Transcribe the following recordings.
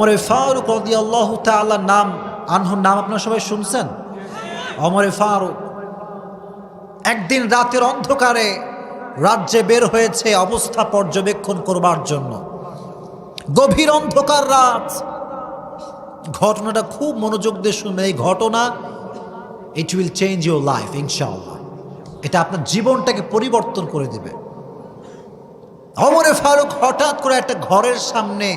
ওমর ফারুক রাদিয়াল্লাহু তাআলা নাম আনহুর নাম আপনারা সবাই শুনছেন। ওমর ফারুক একদিন রাতের অন্ধকারে রাজ্যে বের হয়েছে অবস্থা পর্যবেক্ষণ করবার জন্য। গভীর অন্ধকার রাত। ঘটনাটা খুব মনোযোগ দিয়ে শুনবেন। এই ঘটনা it will change your life ইনশাআল্লাহ। এটা আপনার জীবনটাকে পরিবর্তন করে দেবে। ওমর ফারুক হঠাৎ করে একটা ঘরের সামনে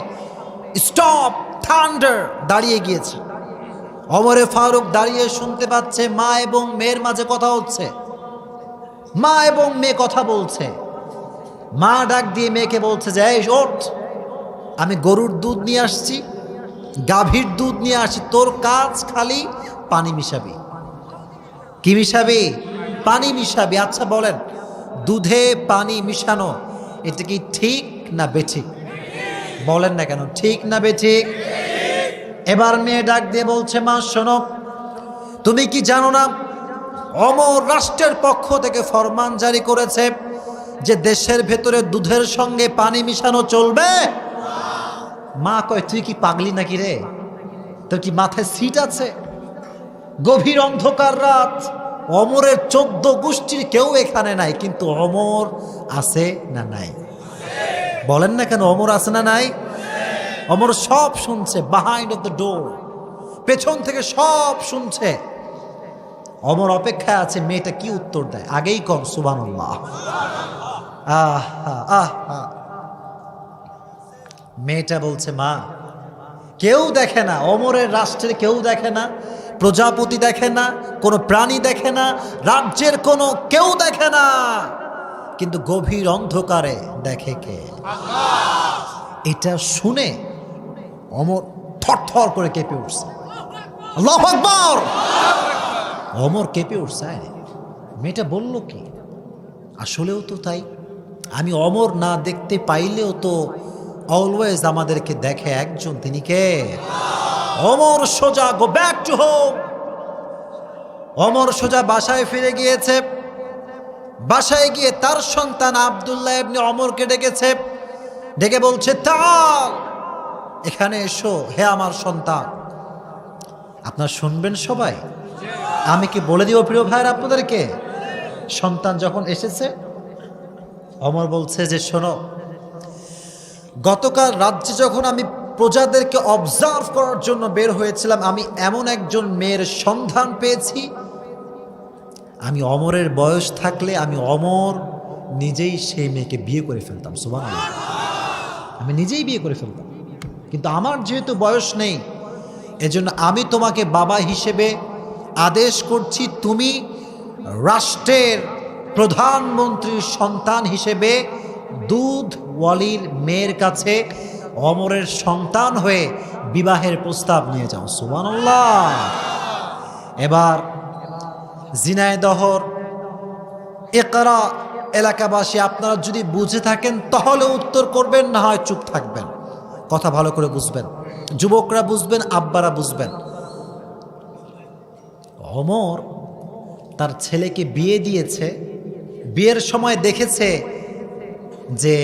স্টপ থান্ডার দাঁড়িয়ে গিয়েছে। ওমর ফারুক দাঁড়িয়ে শুনতে পাচ্ছে মা এবং মেয়ের মাঝে কথা হচ্ছে। মা এবং মেয়ে কথা বলছে। মা ডাক দিয়ে মেয়েকে বলছে যে এই ওঠ, আমি গরুর দুধ নিয়ে আসছি, গাভীর দুধ নিয়ে আসছি, তোর কাজ খালি পানি মিশাবি। কি মিশাবি? পানি মিশাবি। আচ্ছা বলেন, দুধে পানি মিশানো এটা কি ঠিক না বেঠিক? বলেন না কেন, ঠিক না বেঠিক? এবার মেয়ে ডাক দিয়ে বলছে মা শোনো, তুমি কি জানো না ওমর রাষ্ট্রের পক্ষ থেকে ফরমান জারি করেছে যে দেশের ভেতরে দুধের সঙ্গে পানি মিশানো চলবে? মা কয় তুই কি পাগলি নাকি রে, তোর কি মাথায় সিট আছে? গভীর অন্ধকার রাত, ওমরের 14 গোষ্ঠীর কেউ এখানে নাই, কিন্তু ওমর আছে না নাই? বলেন না কেন, ওমর আছে না নাই? ওমর সব শুনছে, বিহাইন্ড অফ দ্য ডোর, পেছন থেকে সব শুনছে। ওমর অপেক্ষায় আছে মেয়েটা কি উত্তর দেয়। আগেই কম সুবহানাল্লাহ। মেয়েটা বলছে মা, কেউ দেখে না, ওমরের রাষ্ট্রের কেউ দেখে না, প্রজাপতি দেখে না, কোনো প্রাণী দেখে না, রাজ্যের কোনো কেউ দেখে না, কিন্তু গভীর অন্ধকারে দেখে কে? এটা শুনে ওমর থরথর করে কেঁপে উঠছে। আল্লাহু আকবার! ওমর কেঁপে উঠছে। মেয়েটা বলল কি? আসলেও তো তাই। আমি ওমর না দেখতে পাইলেও তো অলওয়েজ আমাদেরকে দেখে একজন, তিনি কে? ওমর সোজা go back to home. Omar সোজা বাসায় ফিরে গিয়েছে। বাসায় গিয়ে তার সন্তান আব্দুল্লাহ ইবনে ওমরকে ডেকেছে। ডেকে বলছে তাল, এখানে এসো হে আমার সন্তান। আপনারা শুনবেন সবাই? আমি কি বলে দিব প্রিয় ভাইয়ের আপনাদেরকে? সন্তান যখন এসেছে, ওমর বলছে যে শোনো, গতকাল রাজ্যে যখন আমি প্রজাদেরকে অবজার্ভ করার জন্য বের হয়েছিলাম, আমি এমন একজন মেয়ের সন্ধান পেয়েছি, আমি ওমরের বয়স থাকলে আমি ওমর নিজেই সেই মেয়েকে বিয়ে করে ফেলতাম। সুবহানাল্লাহ। আমি নিজেই বিয়ে করে ফেলতাম, কিন্তু আমার যেহেতু বয়স নেই, এজন্য আমি তোমাকে বাবা হিসেবে আদেশ করছি, তুমি রাষ্ট্রের প্রধানমন্ত্রীর সন্তান হিসেবে দুধওয়ালির মেয়ের কাছে ওমরের সন্তান হয়ে বিবাহের প্রস্তাব নিয়ে যাও। সুবহানাল্লাহ। এবার ঝিনাইদহর ইকরা এলাকাবাসী, আপনারা যদি বুঝে থাকেন তাহলে উত্তর করবেন, না হয় চুপ থাকবেন। কথা ভালো করে বুঝবেন, যুবকরা বুঝবেন, আব্বারা বুঝবেন। ওমর তার ছেলেকে বিয়ে দিয়েছে। বিয়ের সময় দেখেছে যে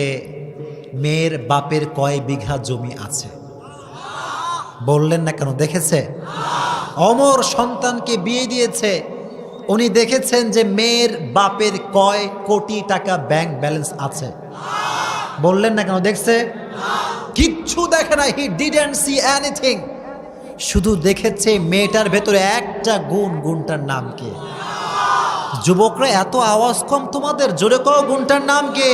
মেয়ের বাপের কয় বিঘা জমি আছে। বললেন না কেন? দেখেছে। ওমর সন্তানকে বিয়ে দিয়েছে, উনি দেখেছেন যে মেয়ের বাপের কয় কোটি টাকা ব্যাংক ব্যালেন্স আছে। বললেন না কেন? দেখছে। কিচ্ছু দেখে না, হি ডিডন্ট সি এনিথিং। শুধু দেখেছে মেয়েটার ভেতরে একটা গুণ, গুণটার নাম কি? যুবকরা এত আওয়াজ কম তোমাদের, জোরে কও, গুণটার নাম কি?